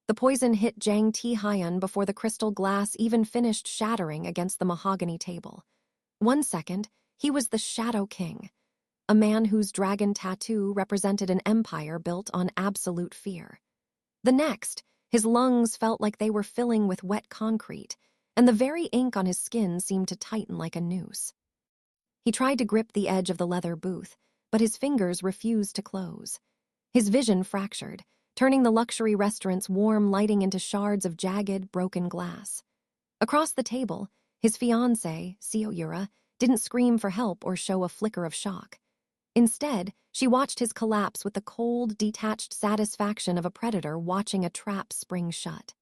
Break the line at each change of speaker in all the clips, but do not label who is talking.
The poison hit Jang Tae-Hyun before the crystal glass even finished shattering against the mahogany table. 1 second, he was the Shadow King, a man whose dragon tattoo represented an empire built on absolute fear. The next, his lungs felt like they were filling with wet concrete, and the very ink on his skin seemed to tighten like a noose. He tried to grip the edge of the leather booth, but his fingers refused to close. His vision fractured, turning the luxury restaurant's warm lighting into shards of jagged, broken glass. Across the table, his fiancée, Seo Yura, didn't scream for help or show a flicker of shock. Instead, she watched his collapse with the cold, detached satisfaction of a predator watching a trap spring shut.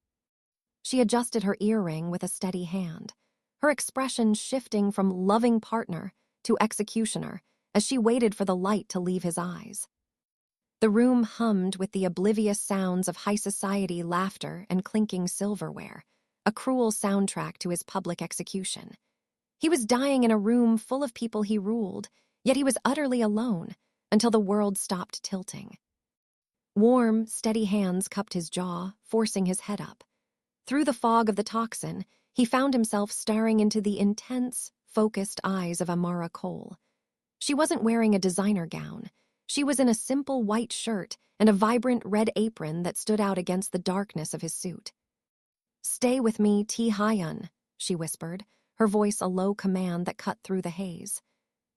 She adjusted her earring with a steady hand, her expression shifting from loving partner to executioner as she waited for the light to leave his eyes. The room hummed with the oblivious sounds of high society laughter and clinking silverware, a cruel soundtrack to his public execution. He was dying in a room full of people he ruled, yet he was utterly alone until the world stopped tilting. Warm, steady hands cupped his jaw, forcing his head up. Through the fog of the toxin, he found himself staring into the intense, focused eyes of Amara Cole. She wasn't wearing a designer gown. She was in a simple white shirt and a vibrant red apron that stood out against the darkness of his suit. "Stay with me, Tae-Hyun," she whispered, her voice a low command that cut through the haze.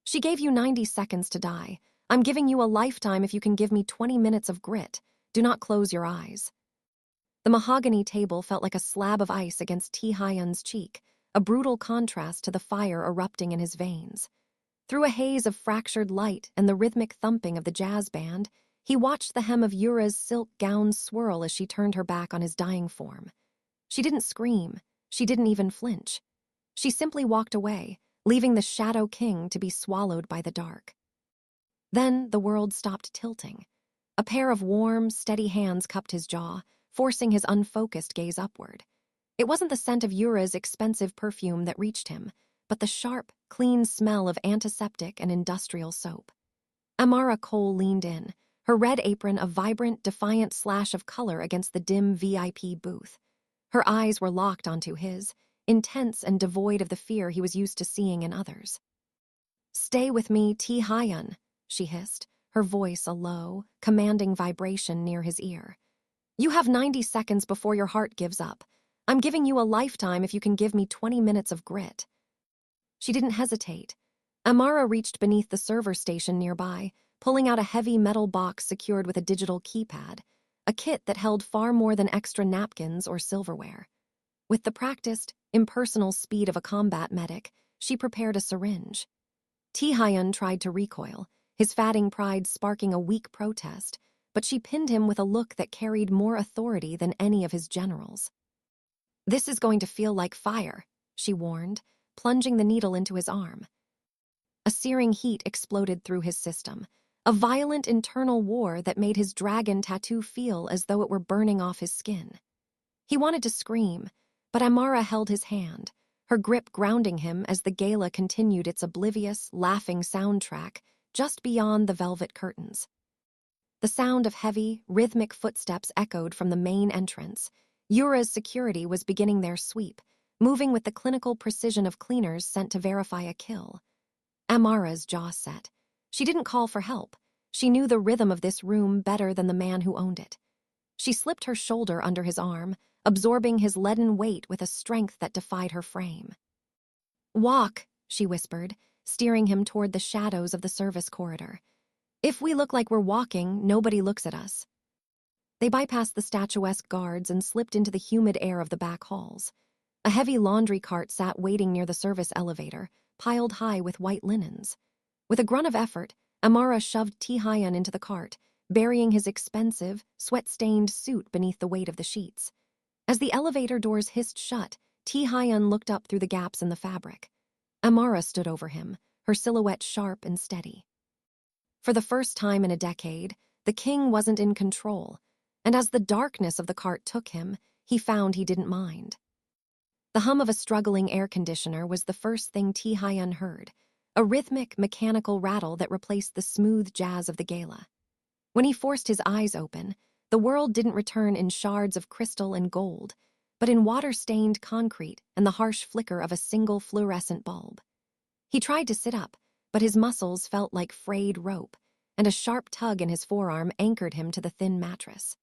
"She gave you 90 seconds to die. I'm giving you a lifetime if you can give me 20 minutes of grit. Do not close your eyes." The mahogany table felt like a slab of ice against Tae-Hyun's cheek, a brutal contrast to the fire erupting in his veins. Through a haze of fractured light and the rhythmic thumping of the jazz band, he watched the hem of Yura's silk gown swirl as she turned her back on his dying form. She didn't scream. She didn't even flinch. She simply walked away, leaving the Shadow King to be swallowed by the dark. Then the world stopped tilting. A pair of warm, steady hands cupped his jaw, forcing his unfocused gaze upward. It wasn't the scent of Yura's expensive perfume that reached him, but the sharp, clean smell of antiseptic and industrial soap. Amara Cole leaned in, her red apron a vibrant, defiant slash of color against the dim VIP booth. Her eyes were locked onto his, intense and devoid of the fear he was used to seeing in others. "Stay with me, Tae-Hyun," she hissed, her voice a low, commanding vibration near his ear. "You have 90 seconds before your heart gives up. I'm giving you a lifetime if you can give me 20 minutes of grit." She didn't hesitate. Amara reached beneath the server station nearby, pulling out a heavy metal box secured with a digital keypad, a kit that held far more than extra napkins or silverware. With the practiced, impersonal speed of a combat medic, she prepared a syringe. Tae-Hyun tried to recoil, his fatting pride sparking a weak protest, but she pinned him with a look that carried more authority than any of his generals. "This is going to feel like fire," she warned, plunging the needle into his arm. A searing heat exploded through his system, a violent internal war that made his dragon tattoo feel as though it were burning off his skin. He wanted to scream, but Amara held his hand, her grip grounding him as the gala continued its oblivious, laughing soundtrack just beyond the velvet curtains. The sound of heavy, rhythmic footsteps echoed from the main entrance. Yura's security was beginning their sweep, moving with the clinical precision of cleaners sent to verify a kill. Amara's jaw set. She didn't call for help. She knew the rhythm of this room better than the man who owned it. She slipped her shoulder under his arm, absorbing his leaden weight with a strength that defied her frame. "Walk," she whispered, steering him toward the shadows of the service corridor. "If we look like we're walking, nobody looks at us." They bypassed the statuesque guards and slipped into the humid air of the back halls. A heavy laundry cart sat waiting near the service elevator, piled high with white linens. With a grunt of effort, Amara shoved Tae-Hyun into the cart, burying his expensive, sweat-stained suit beneath the weight of the sheets. As the elevator doors hissed shut, Tae-Hyun looked up through the gaps in the fabric. Amara stood over him, her silhouette sharp and steady. For the first time in a decade, the king wasn't in control, and as the darkness of the cart took him, he found he didn't mind. The hum of a struggling air conditioner was the first thing Tae-Hyun heard, a rhythmic, mechanical rattle that replaced the smooth jazz of the gala. When he forced his eyes open, The world didn't return in shards of crystal and gold, but in water-stained concrete and the harsh flicker of a single fluorescent bulb. He tried to sit up, but his muscles felt like frayed rope, and a sharp tug in his forearm anchored him to the thin mattress.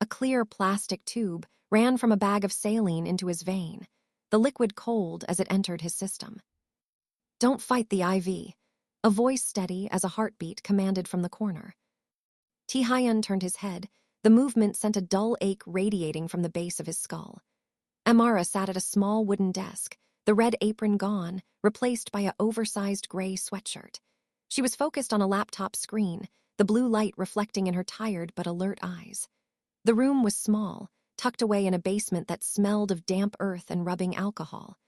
A clear plastic tube ran from a bag of saline into his vein, the liquid cold as it entered his system. "Don't fight the IV," a voice steady as a heartbeat commanded from the corner. Tae-Hyun turned his head. The movement sent a dull ache radiating from the base of his skull. Amara sat at a small wooden desk, the red apron gone, replaced by an oversized gray sweatshirt. She was focused on a laptop screen, the blue light reflecting in her tired but alert eyes. The room was small, tucked away in a basement that smelled of damp earth and rubbing alcohol.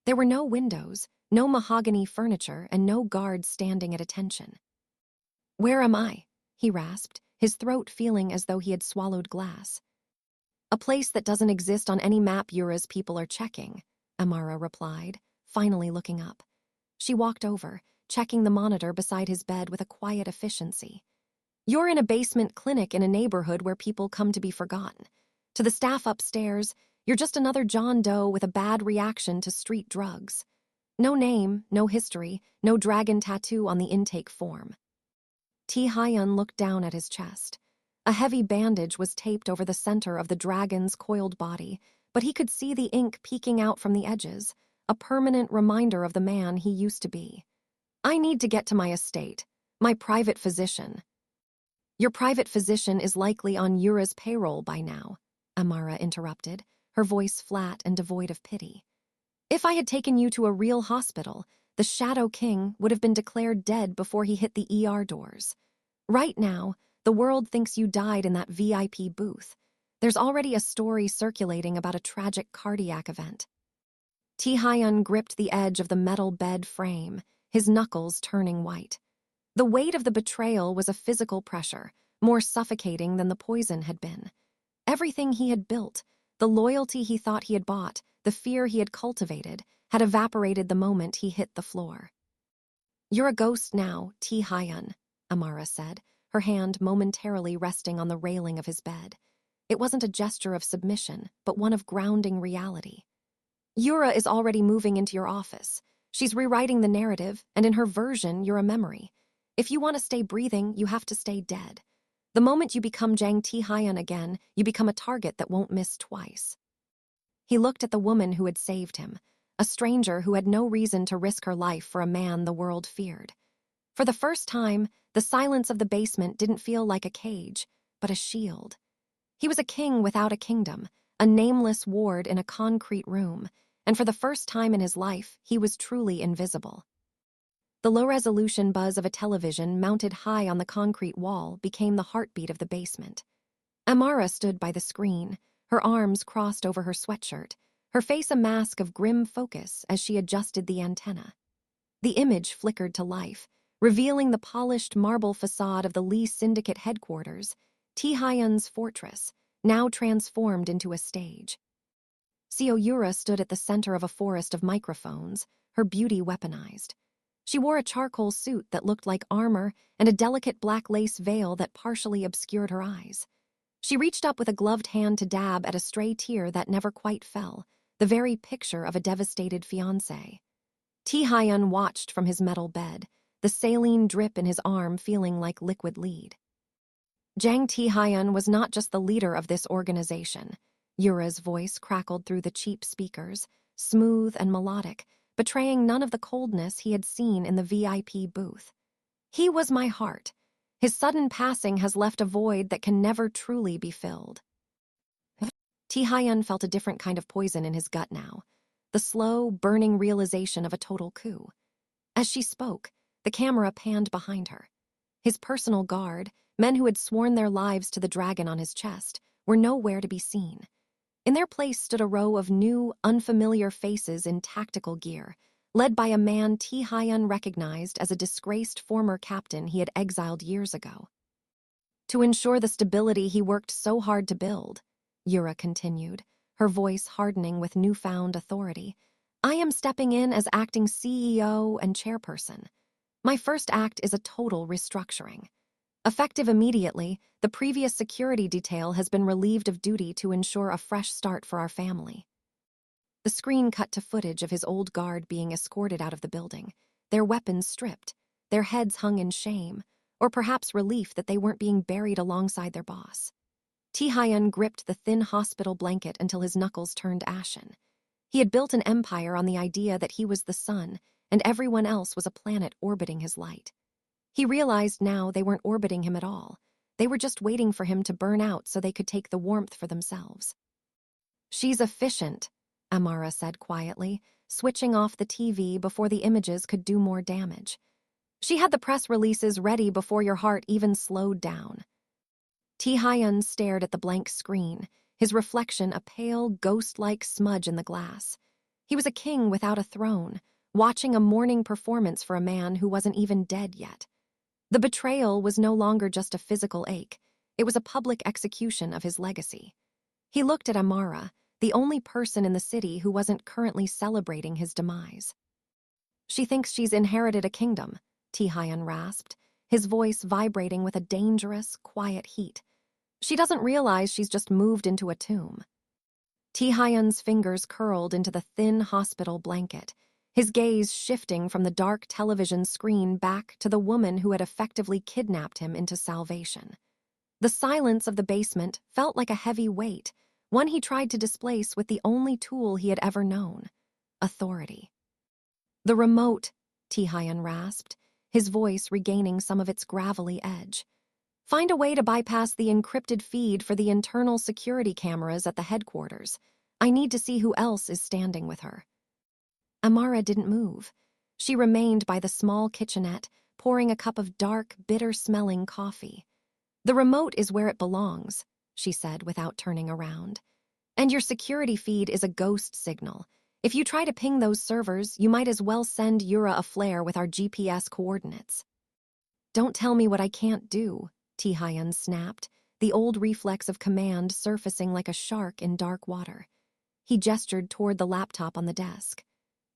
There were no windows, no mahogany furniture, and no guards standing at attention. "Where am I?" he rasped, his throat feeling as though he had swallowed glass. "A place that doesn't exist on any map Yura's people are checking," Amara replied, finally looking up. She walked over, checking the monitor beside his bed with a quiet efficiency. "You're in a basement clinic in a neighborhood where people come to be forgotten. To the staff upstairs, you're just another John Doe with a bad reaction to street drugs. No name, no history, no dragon tattoo on the intake form." Tae-Hyun looked down at his chest. A heavy bandage was taped over the center of the dragon's coiled body, but he could see the ink peeking out from the edges, a permanent reminder of the man he used to be. "I need to get to my estate, my private physician." "Your private physician is likely on Yura's payroll by now," Amara interrupted, her voice flat and devoid of pity. "If I had taken you to a real hospital, the Shadow King would have been declared dead before he hit the ER doors. Right now, the world thinks you died in that VIP booth. There's already a story circulating about a tragic cardiac event." Tae-Hyun gripped the edge of the metal bed frame, his knuckles turning white. The weight of the betrayal was a physical pressure, more suffocating than the poison had been. Everything he had built, the loyalty he thought he had bought, the fear he had cultivated, had evaporated the moment he hit the floor. "You're a ghost now, Tae-Hyun," Amara said, her hand momentarily resting on the railing of his bed. It wasn't a gesture of submission, but one of grounding reality. "Yura is already moving into your office. She's rewriting the narrative, and in her version, you're a memory. If you want to stay breathing, you have to stay dead. The moment you become Jang Tae-Hyun again, you become a target that won't miss twice." He looked at the woman who had saved him, a stranger who had no reason to risk her life for a man the world feared. For the first time, the silence of the basement didn't feel like a cage, but a shield. He was a king without a kingdom, a nameless ward in a concrete room, and for the first time in his life, he was truly invisible. The low-resolution buzz of a television mounted high on the concrete wall became the heartbeat of the basement. Amara stood by the screen, her arms crossed over her sweatshirt, her face a mask of grim focus as she adjusted the antenna. The image flickered to life, revealing the polished marble facade of the Lee Syndicate headquarters, Tae-Hyun's fortress, now transformed into a stage. Seo Yura stood at the center of a forest of microphones, her beauty weaponized. She wore a charcoal suit that looked like armor and a delicate black lace veil that partially obscured her eyes. She reached up with a gloved hand to dab at a stray tear that never quite fell, the very picture of a devastated fiancé. Tae-Hyun watched from his metal bed, the saline drip in his arm feeling like liquid lead. Jang Tae-Hyun was not just the leader of this organization. Yura's voice crackled through the cheap speakers, smooth and melodic, betraying none of the coldness he had seen in the VIP booth. "He was my heart. His sudden passing has left a void that can never truly be filled." Tae-Hyun felt a different kind of poison in his gut now, the slow, burning realization of a total coup. As she spoke, the camera panned behind her. His personal guard, men who had sworn their lives to the dragon on his chest, were nowhere to be seen. In their place stood a row of new, unfamiliar faces in tactical gear, led by a man Tae-Hyun recognized as a disgraced former captain he had exiled years ago. "To ensure the stability he worked so hard to build," Yura continued, her voice hardening with newfound authority, "I am stepping in as acting CEO and chairperson. My first act is a total restructuring. Effective immediately, the previous security detail has been relieved of duty to ensure a fresh start for our family. The screen cut to footage of his old guard being escorted out of the building, their weapons stripped, their heads hung in shame, or perhaps relief that they weren't being buried alongside their boss. Tae-Hyun gripped the thin hospital blanket until his knuckles turned ashen. He had built an empire on the idea that he was the sun, and everyone else was a planet orbiting his light. He realized now they weren't orbiting him at all. They were just waiting for him to burn out so they could take the warmth for themselves. "She's efficient," Amara said quietly, switching off the TV before the images could do more damage. "She had the press releases ready before your heart even slowed down." Tae-Hyun stared at the blank screen, his reflection a pale, ghost-like smudge in the glass. He was a king without a throne, watching a mourning performance for a man who wasn't even dead yet. The betrayal was no longer just a physical ache. It was a public execution of his legacy. He looked at Amara, the only person in the city who wasn't currently celebrating his demise. "She thinks she's inherited a kingdom," Tae-Hyun rasped, his voice vibrating with a dangerous, quiet heat. "She doesn't realize she's just moved into a tomb." Tae-Hyun's fingers curled into the thin hospital blanket, his gaze shifting from the dark television screen back to the woman who had effectively kidnapped him into salvation. The silence of the basement felt like a heavy weight, one he tried to displace with the only tool he had ever known: authority. "The remote," Tae-Hyun rasped, his voice regaining some of its gravelly edge. "Find a way to bypass the encrypted feed for the internal security cameras at the headquarters. I need to see who else is standing with her." Amara didn't move. She remained by the small kitchenette, pouring a cup of dark, bitter-smelling coffee. "The remote is where it belongs," she said without turning around. "And your security feed is a ghost signal. If you try to ping those servers, you might as well send Yura a flare with our GPS coordinates." "Don't tell me what I can't do," Tae-Hyun snapped, the old reflex of command surfacing like a shark in dark water. He gestured toward the laptop on the desk.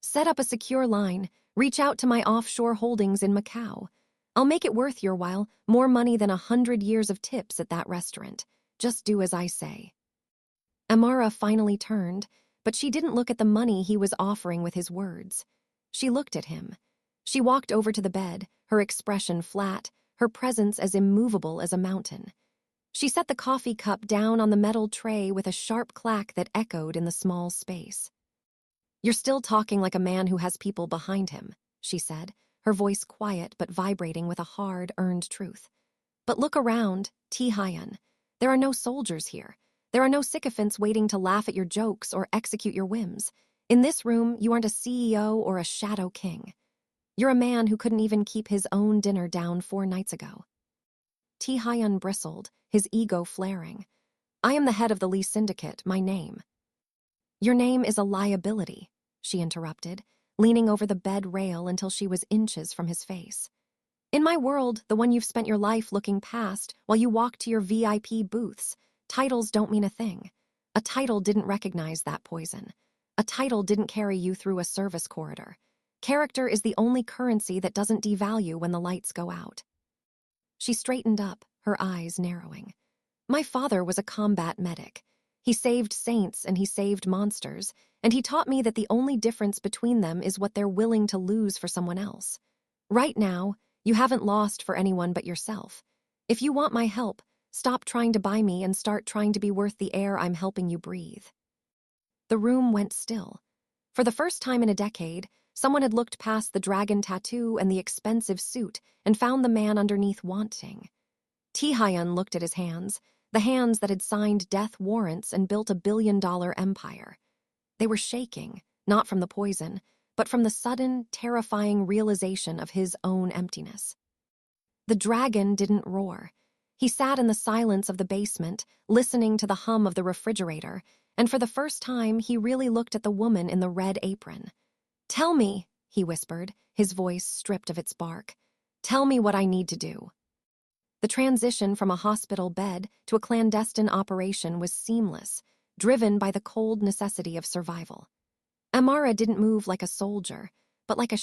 "Set up a secure line. Reach out to my offshore holdings in Macau. I'll make it worth your while, more money than 100 years of tips at that restaurant. Just do as I say." Amara finally turned, but she didn't look at the money he was offering with his words. She looked at him. She walked over to the bed, her expression flat, her presence as immovable as a mountain. She set the coffee cup down on the metal tray with a sharp clack that echoed in the small space. "You're still talking like a man who has people behind him," she said, her voice quiet but vibrating with a hard, earned truth. "But look around, Tae-Hyun. There are no soldiers here. There are no sycophants waiting to laugh at your jokes or execute your whims. In this room, you aren't a CEO or a shadow king. You're a man who couldn't even keep his own dinner down 4 nights ago." Tae-Hyun bristled, his ego flaring. "I am the head of the Lee Syndicate, my name." "Your name is a liability," she interrupted, leaning over the bed rail until she was inches from his face. "In my world, the one you've spent your life looking past while you walk to your VIP booths, titles don't mean a thing. A title didn't recognize that poison. A title didn't carry you through a service corridor. Character is the only currency that doesn't devalue when the lights go out." She straightened up, her eyes narrowing. "My father was a combat medic. He saved saints and he saved monsters, and he taught me that the only difference between them is what they're willing to lose for someone else. Right now, you haven't lost for anyone but yourself. If you want my help, stop trying to buy me and start trying to be worth the air I'm helping you breathe." The room went still. For the first time in a decade, someone had looked past the dragon tattoo and the expensive suit and found the man underneath wanting. Tae-Hyun looked at his hands, the hands that had signed death warrants and built a billion-dollar empire. They were shaking, not from the poison, but from the sudden, terrifying realization of his own emptiness. The dragon didn't roar. He sat in the silence of the basement, listening to the hum of the refrigerator, and for the first time he really looked at the woman in the red apron. "Tell me," he whispered, his voice stripped of its bark. "Tell me what I need to do." The transition from a hospital bed to a clandestine operation was seamless, driven by the cold necessity of survival. Amara didn't move like a soldier, but like a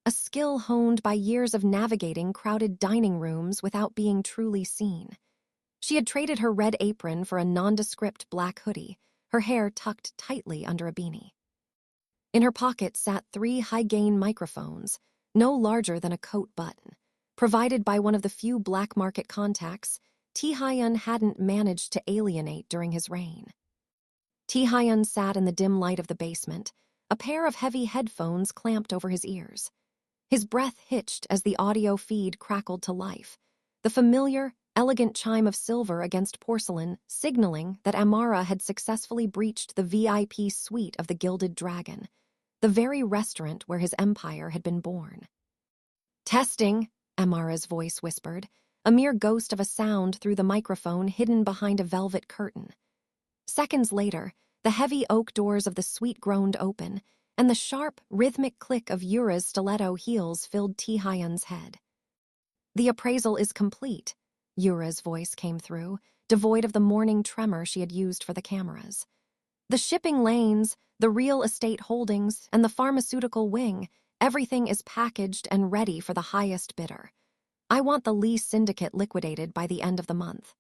a skill honed by years of navigating crowded dining rooms without being truly seen. She had traded her red apron for a nondescript black hoodie, her hair tucked tightly under a beanie. In her pocket sat 3 high-gain microphones, no larger than a coat button. Provided by one of the few black market contacts Tae-Hyun hadn't managed to alienate during his reign. Tae-Hyun sat in the dim light of the basement, a pair of heavy headphones clamped over his ears. His breath hitched as the audio feed crackled to life, the familiar, elegant chime of silver against porcelain signaling that Amara had successfully breached the VIP suite of the Gilded Dragon, the very restaurant where his empire had been born. "Testing," Amara's voice whispered, a mere ghost of a sound through the microphone hidden behind a velvet curtain. Seconds later, the heavy oak doors of the suite groaned open, and the sharp, rhythmic click of Yura's stiletto heels filled Tae-Hyun's head. "The appraisal is complete," Yura's voice came through, devoid of the morning tremor she had used for the cameras. "The shipping lanes, the real estate holdings, and the pharmaceutical wing, everything is packaged and ready for the highest bidder. I want the Lee Syndicate liquidated by the end of the month."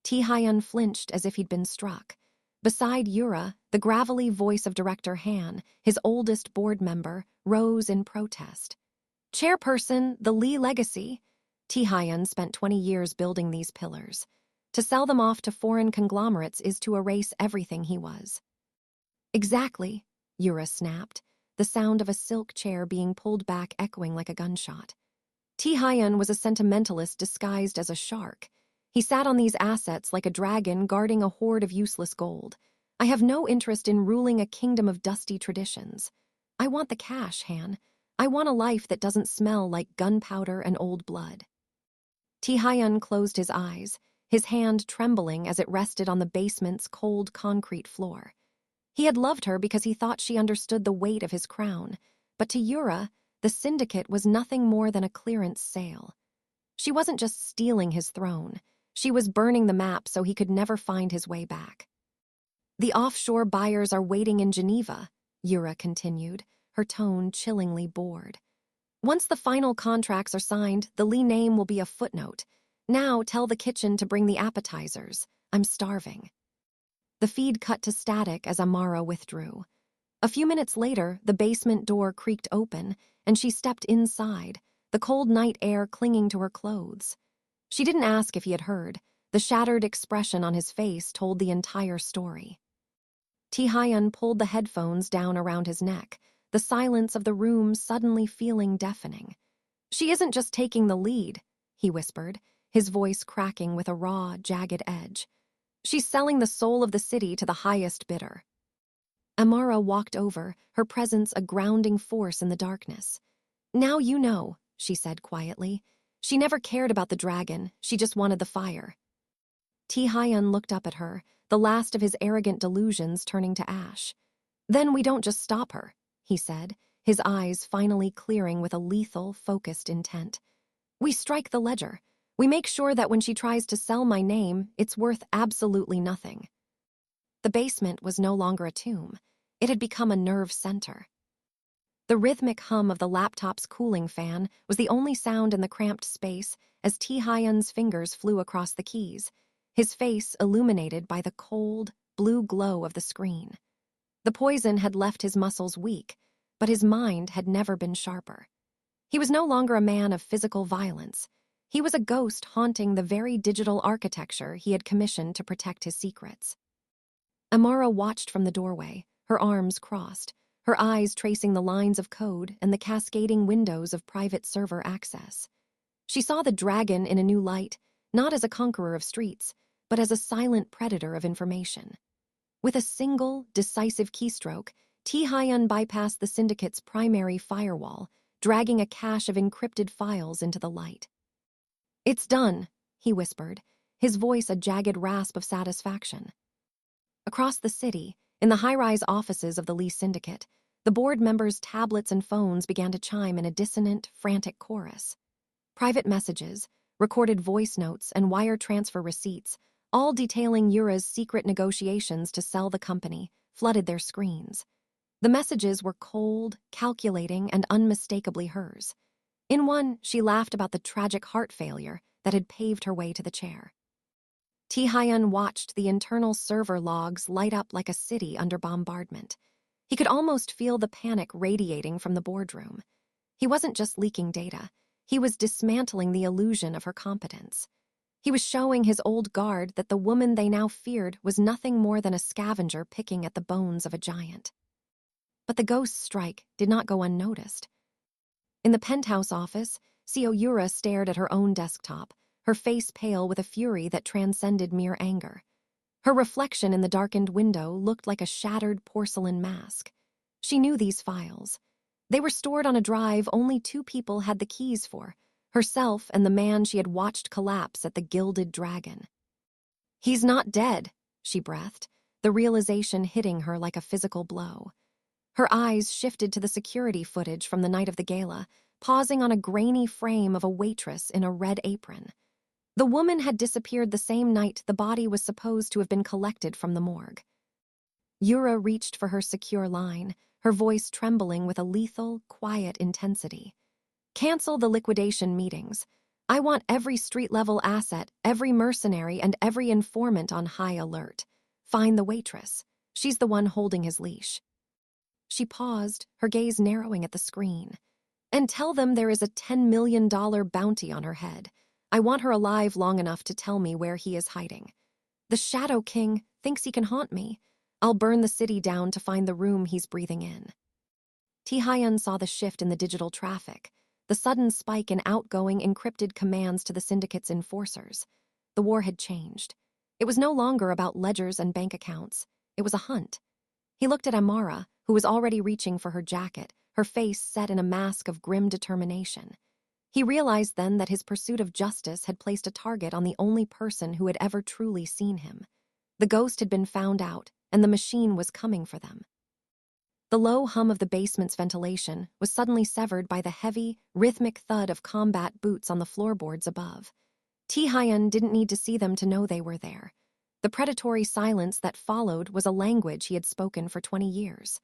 Tae-Hyun flinched as if he'd been struck. Beside Yura, the gravelly voice of Director Han, his oldest board member, rose in protest. "Chairperson, the Lee legacy." Tae-Hyun spent 20 years building these pillars. To sell them off to foreign conglomerates is to erase everything he was. "Exactly," Yura snapped, the sound of a silk chair being pulled back echoing like a gunshot. Tae-Hyun was a sentimentalist disguised as a shark. He sat on these assets like a dragon guarding a hoard of useless gold. "I have no interest in ruling a kingdom of dusty traditions. I want the cash, Han. I want a life that doesn't smell like gunpowder and old blood." Tae-Hyun closed his eyes, his hand trembling as it rested on the basement's cold concrete floor. He had loved her because he thought she understood the weight of his crown, but to Yura, the Syndicate was nothing more than a clearance sale. She wasn't just stealing his throne. She was burning the map so he could never find his way back. "The offshore buyers are waiting in Geneva," Yura continued, her tone chillingly bored. "Once the final contracts are signed, the Lee name will be a footnote. Now tell the kitchen to bring the appetizers. I'm starving." The feed cut to static as Amara withdrew. A few minutes later, the basement door creaked open, and she stepped inside, the cold night air clinging to her clothes. She didn't ask if he had heard. The shattered expression on his face told the entire story. Tae-Hyun pulled the headphones down around his neck, the silence of the room suddenly feeling deafening. "She isn't just taking the lead," he whispered, his voice cracking with a raw, jagged edge. "She's selling the soul of the city to the highest bidder." Amara walked over, her presence a grounding force in the darkness. "Now you know," she said quietly. "She never cared about the dragon, she just wanted the fire." Tae-Hyun looked up at her, the last of his arrogant delusions turning to ash. "Then we don't just stop her," he said, his eyes finally clearing with a lethal, focused intent. "We strike the ledger. We make sure that when she tries to sell my name, it's worth absolutely nothing." The basement was no longer a tomb. It had become a nerve center. The rhythmic hum of the laptop's cooling fan was the only sound in the cramped space as Tae-Hyun's fingers flew across the keys, his face illuminated by the cold, blue glow of the screen. The poison had left his muscles weak, but his mind had never been sharper. He was no longer a man of physical violence. He was a ghost haunting the very digital architecture he had commissioned to protect his secrets. Amara watched from the doorway, her arms crossed, her eyes tracing the lines of code and the cascading windows of private server access. She saw the dragon in a new light, not as a conqueror of streets, but as a silent predator of information. With a single, decisive keystroke, Tae-Hyun bypassed the Syndicate's primary firewall, dragging a cache of encrypted files into the light. "It's done," he whispered, his voice a jagged rasp of satisfaction. Across the city, in the high-rise offices of the Lee Syndicate, the board members' tablets and phones began to chime in a dissonant, frantic chorus. Private messages, recorded voice notes, and wire transfer receipts, all detailing Yura's secret negotiations to sell the company, flooded their screens. The messages were cold, calculating, and unmistakably hers. In one, she laughed about the tragic heart failure that had paved her way to the chair. Tae-Hyun watched the internal server logs light up like a city under bombardment. He could almost feel the panic radiating from the boardroom. He wasn't just leaking data. He was dismantling the illusion of her competence. He was showing his old guard that the woman they now feared was nothing more than a scavenger picking at the bones of a giant. But the ghost strike did not go unnoticed. In the penthouse office, Seo Yura stared at her own desktop, her face pale with a fury that transcended mere anger. Her reflection in the darkened window looked like a shattered porcelain mask. She knew these files. They were stored on a drive only two people had the keys for, herself and the man she had watched collapse at the Gilded Dragon. "He's not dead," she breathed, the realization hitting her like a physical blow. Her eyes shifted to the security footage from the night of the gala, pausing on a grainy frame of a waitress in a red apron. The woman had disappeared the same night the body was supposed to have been collected from the morgue. Yura reached for her secure line, her voice trembling with a lethal, quiet intensity. "Cancel the liquidation meetings. I want every street-level asset, every mercenary, and every informant on high alert. Find the waitress. She's the one holding his leash." She paused, her gaze narrowing at the screen. "And tell them there is a $10 million bounty on her head. I want her alive long enough to tell me where he is hiding. The Shadow King thinks he can haunt me. I'll burn the city down to find the room he's breathing in." Tae-Hyun saw the shift in the digital traffic, the sudden spike in outgoing encrypted commands to the Syndicate's enforcers. The war had changed. It was no longer about ledgers and bank accounts. It was a hunt. He looked at Amara, who was already reaching for her jacket, her face set in a mask of grim determination. He realized then that his pursuit of justice had placed a target on the only person who had ever truly seen him. The ghost had been found out, and the machine was coming for them. The low hum of the basement's ventilation was suddenly severed by the heavy, rhythmic thud of combat boots on the floorboards above. Tae-Hyun didn't need to see them to know they were there. The predatory silence that followed was a language he had spoken for 20 years.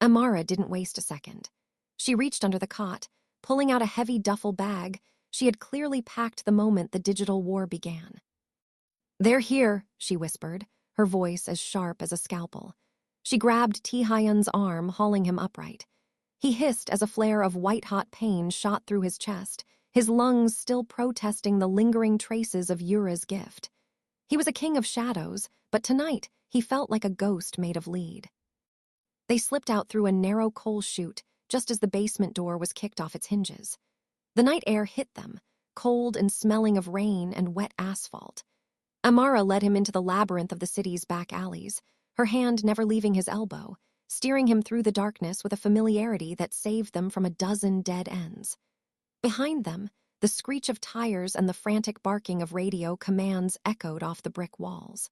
Amara didn't waste a second. She reached under the cot, pulling out a heavy duffel bag she had clearly packed the moment the digital war began. "They're here," she whispered, her voice as sharp as a scalpel. She grabbed Tae-Hyun's arm, hauling him upright. He hissed as a flare of white-hot pain shot through his chest, his lungs still protesting the lingering traces of Yura's gift. He was a king of shadows, but tonight he felt like a ghost made of lead. They slipped out through a narrow coal chute just as the basement door was kicked off its hinges. The night air hit them, cold and smelling of rain and wet asphalt. Amara led him into the labyrinth of the city's back alleys, her hand never leaving his elbow, steering him through the darkness with a familiarity that saved them from a dozen dead ends. Behind them, the screech of tires and the frantic barking of radio commands echoed off the brick walls.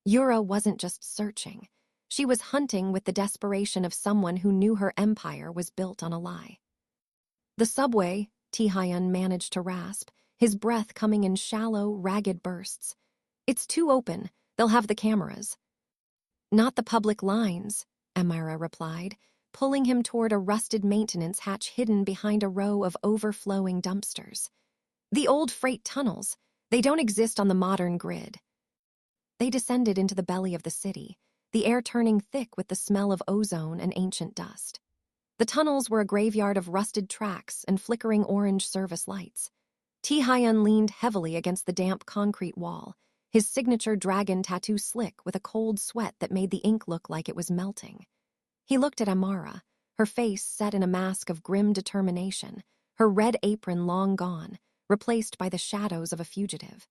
Yura wasn't just searching. She was hunting with the desperation of someone who knew her empire was built on a lie. "The subway," Tae-Hyun managed to rasp, his breath coming in shallow, ragged bursts. "It's too open. They'll have the cameras." "Not the public lines," Amara replied, pulling him toward a rusted maintenance hatch hidden behind a row of overflowing dumpsters. "The old freight tunnels. They don't exist on the modern grid." They descended into the belly of the city, the air turning thick with the smell of ozone and ancient dust. The tunnels were a graveyard of rusted tracks and flickering orange service lights. Tae-Hyun leaned heavily against the damp concrete wall, his signature dragon tattoo slick with a cold sweat that made the ink look like it was melting. He looked at Amara, her face set in a mask of grim determination, her red apron long gone, replaced by the shadows of a fugitive.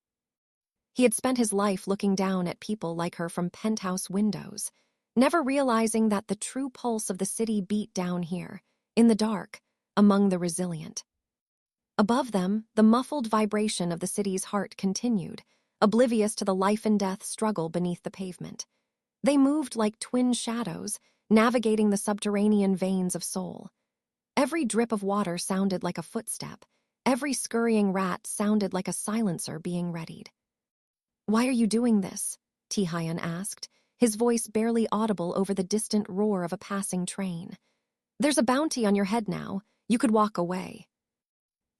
He had spent his life looking down at people like her from penthouse windows, never realizing that the true pulse of the city beat down here, in the dark, among the resilient. Above them, the muffled vibration of the city's heart continued, oblivious to the life-and-death struggle beneath the pavement. They moved like twin shadows, navigating the subterranean veins of Seoul. Every drip of water sounded like a footstep. Every scurrying rat sounded like a silencer being readied. "Why are you doing this?" Tae-Hyun asked, his voice barely audible over the distant roar of a passing train. "There's a bounty on your head now. You could walk away."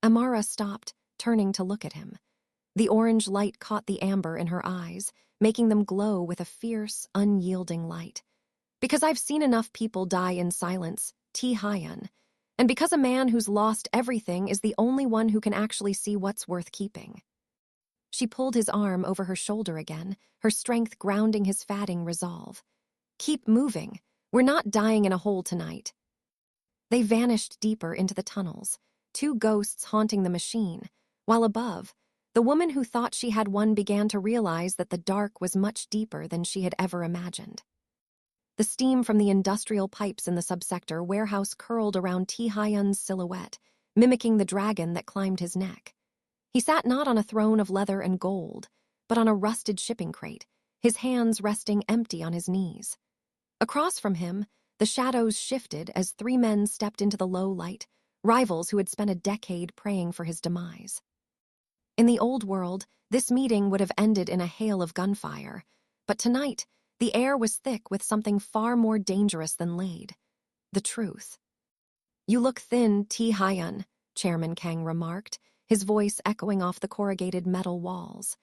Amara stopped, turning to look at him. The orange light caught the amber in her eyes, making them glow with a fierce, unyielding light. "Because I've seen enough people die in silence, Tae-Hyun, and because a man who's lost everything is the only one who can actually see what's worth keeping." She pulled his arm over her shoulder again, her strength grounding his fatting resolve. "Keep moving. We're not dying in a hole tonight." They vanished deeper into the tunnels, two ghosts haunting the machine, while above, the woman who thought she had one began to realize that the dark was much deeper than she had ever imagined. The steam from the industrial pipes in the subsector warehouse curled around Tae-Hyun's silhouette, mimicking the dragon that climbed his neck. He sat not on a throne of leather and gold, but on a rusted shipping crate, his hands resting empty on his knees. Across from him, the shadows shifted as three men stepped into the low light, rivals who had spent a decade praying for his demise. In the old world, this meeting would have ended in a hail of gunfire, but tonight, the air was thick with something far more dangerous than laid: the truth. "You look thin, Tae-Hyun," Chairman Kang remarked, his voice echoing off the corrugated metal walls.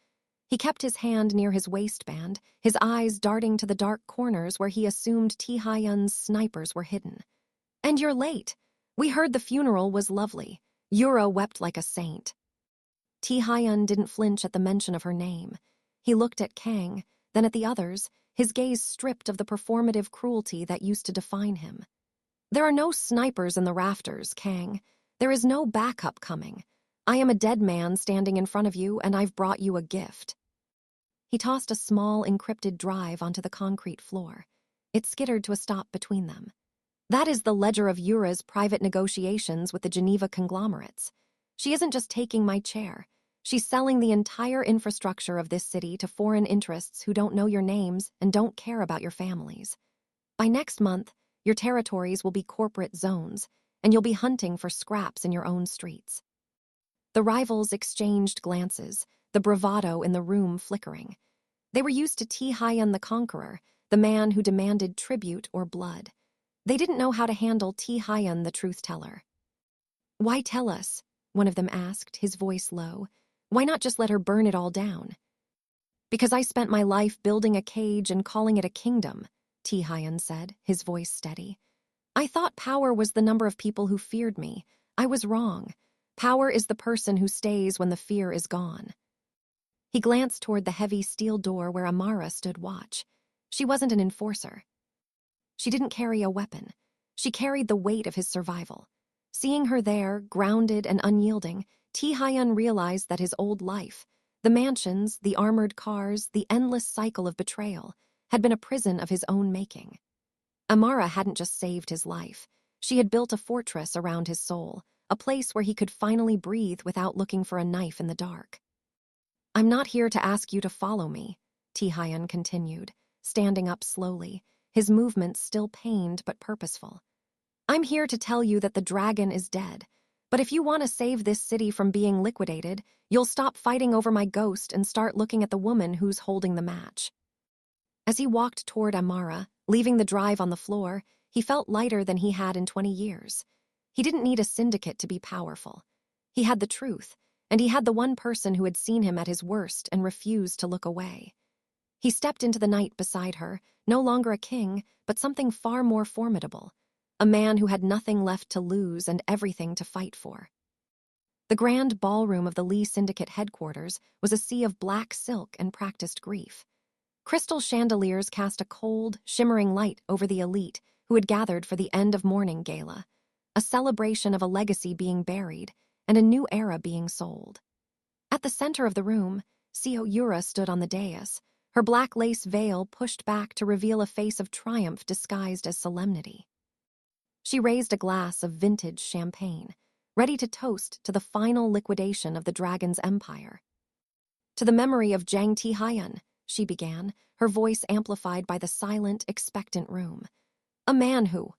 He kept his hand near his waistband, his eyes darting to the dark corners where he assumed Tae-Hyun's snipers were hidden. "And you're late. We heard the funeral was lovely. Yura wept like a saint." Tae-Hyun didn't flinch at the mention of her name. He looked at Kang, then at the others, his gaze stripped of the performative cruelty that used to define him. "There are no snipers in the rafters, Kang. There is no backup coming. I am a dead man standing in front of you, and I've brought you a gift." He tossed a small, encrypted drive onto the concrete floor. It skittered to a stop between them. "That is the ledger of Yura's private negotiations with the Geneva conglomerates. She isn't just taking my chair. She's selling the entire infrastructure of this city to foreign interests who don't know your names and don't care about your families. By next month, your territories will be corporate zones, and you'll be hunting for scraps in your own streets." The rivals exchanged glances, the bravado in the room flickering. They were used to Tae-Hyun the conqueror, the man who demanded tribute or blood. They didn't know how to handle Tae-Hyun the truth-teller. "Why tell us?" one of them asked, his voice low. "Why not just let her burn it all down?" "Because I spent my life building a cage and calling it a kingdom," Tae-Hyun said, his voice steady. "I thought power was the number of people who feared me. I was wrong. Power is the person who stays when the fear is gone." He glanced toward the heavy steel door where Amara stood watch. She wasn't an enforcer. She didn't carry a weapon. She carried the weight of his survival. Seeing her there, grounded and unyielding, Tae-Hyun realized that his old life, the mansions, the armored cars, the endless cycle of betrayal, had been a prison of his own making. Amara hadn't just saved his life. She had built a fortress around his soul, a place where he could finally breathe without looking for a knife in the dark. "I'm not here to ask you to follow me," Tae-Hyun continued, standing up slowly, his movements still pained but purposeful. "I'm here to tell you that the dragon is dead, but if you want to save this city from being liquidated, you'll stop fighting over my ghost and start looking at the woman who's holding the match." As he walked toward Amara, leaving the drive on the floor, he felt lighter than he had in 20 years. He didn't need a syndicate to be powerful. He had the truth, and he had the one person who had seen him at his worst and refused to look away. He stepped into the night beside her, no longer a king, but something far more formidable, a man who had nothing left to lose and everything to fight for. The grand ballroom of the Lee Syndicate headquarters was a sea of black silk and practiced grief. Crystal chandeliers cast a cold, shimmering light over the elite who had gathered for the end of mourning gala, a celebration of a legacy being buried and a new era being sold. At the center of the room, Seo Yura stood on the dais, her black lace veil pushed back to reveal a face of triumph disguised as solemnity. She raised a glass of vintage champagne, ready to toast to the final liquidation of the dragon's empire. "To the memory of Jang Tae-Hyun," she began, her voice amplified by the silent, expectant room. "A man who—"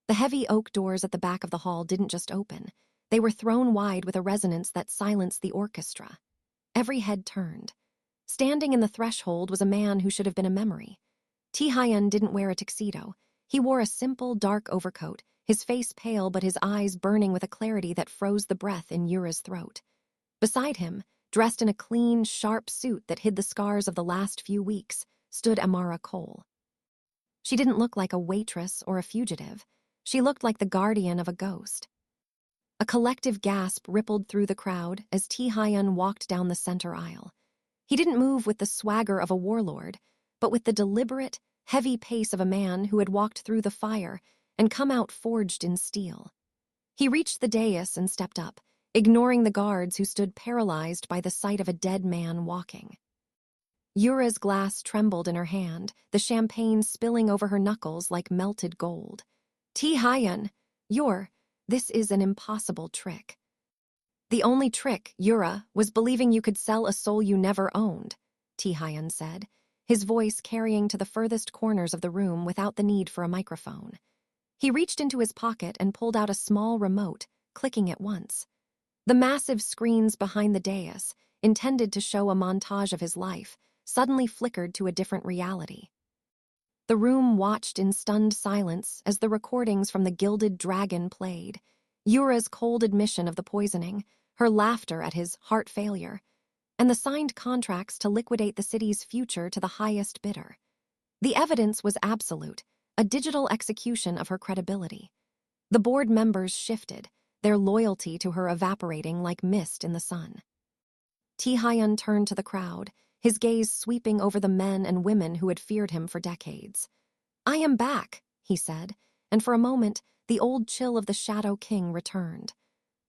The heavy oak doors at the back of the hall didn't just open. They were thrown wide with a resonance that silenced the orchestra. Every head turned. Standing in the threshold was a man who should have been a memory. Tae-Hyun didn't wear a tuxedo. He wore a simple, dark overcoat, his face pale but his eyes burning with a clarity that froze the breath in Yura's throat. Beside him, dressed in a clean, sharp suit that hid the scars of the last few weeks, stood Amara Cole. She didn't look like a waitress or a fugitive. She looked like the guardian of a ghost. A collective gasp rippled through the crowd as Tae-Hyun walked down the center aisle. He didn't move with the swagger of a warlord, but with the deliberate, heavy pace of a man who had walked through the fire and come out forged in steel. He reached the dais and stepped up, ignoring the guards who stood paralyzed by the sight of a dead man walking. Yura's glass trembled in her hand, the champagne spilling over her knuckles like melted gold. Tae-Hyun, this is an impossible trick. The only trick, Yura, was believing you could sell a soul you never owned, Tae-Hyun said, his voice carrying to the furthest corners of the room without the need for a microphone. He reached into his pocket and pulled out a small remote, clicking it once. The massive screens behind the dais, intended to show a montage of his life, suddenly flickered to a different reality. The room watched in stunned silence as the recordings from the Gilded Dragon played, Yura's cold admission of the poisoning, her laughter at his heart failure, and the signed contracts to liquidate the city's future to the highest bidder. The evidence was absolute, a digital execution of her credibility. The board members shifted, their loyalty to her evaporating like mist in the sun. Tae-Hyun turned to the crowd, his gaze sweeping over the men and women who had feared him for decades. "I am back," he said, and for a moment, the old chill of the Shadow King returned.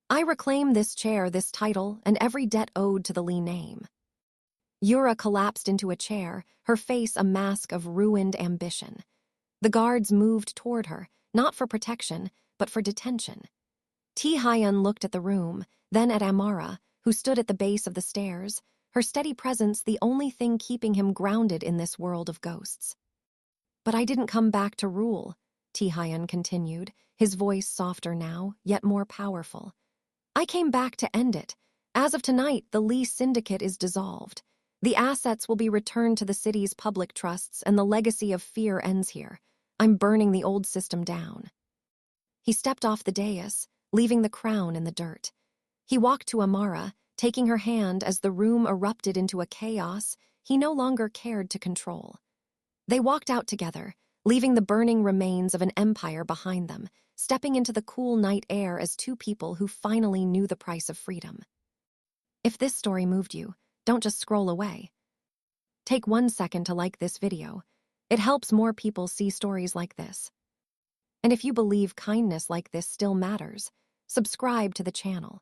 "I reclaim this chair, this title, and every debt owed to the Lee name." Yura collapsed into a chair, her face a mask of ruined ambition. The guards moved toward her, not for protection, but for detention. Tae-Hyun looked at the room, then at Amara, who stood at the base of the stairs, her steady presence the only thing keeping him grounded in this world of ghosts. "But I didn't come back to rule," Tae-Hyun continued, his voice softer now, yet more powerful. "I came back to end it. As of tonight, the Lee Syndicate is dissolved. The assets will be returned to the city's public trusts, and the legacy of fear ends here. I'm burning the old system down." He stepped off the dais, leaving the crown in the dirt. He walked to Amara, taking her hand as the room erupted into a chaos he no longer cared to control. They walked out together, leaving the burning remains of an empire behind them, stepping into the cool night air as two people who finally knew the price of freedom. If this story moved you, don't just scroll away. Take 1 second to like this video. It helps more people see stories like this. And if you believe kindness like this still matters, subscribe to the channel.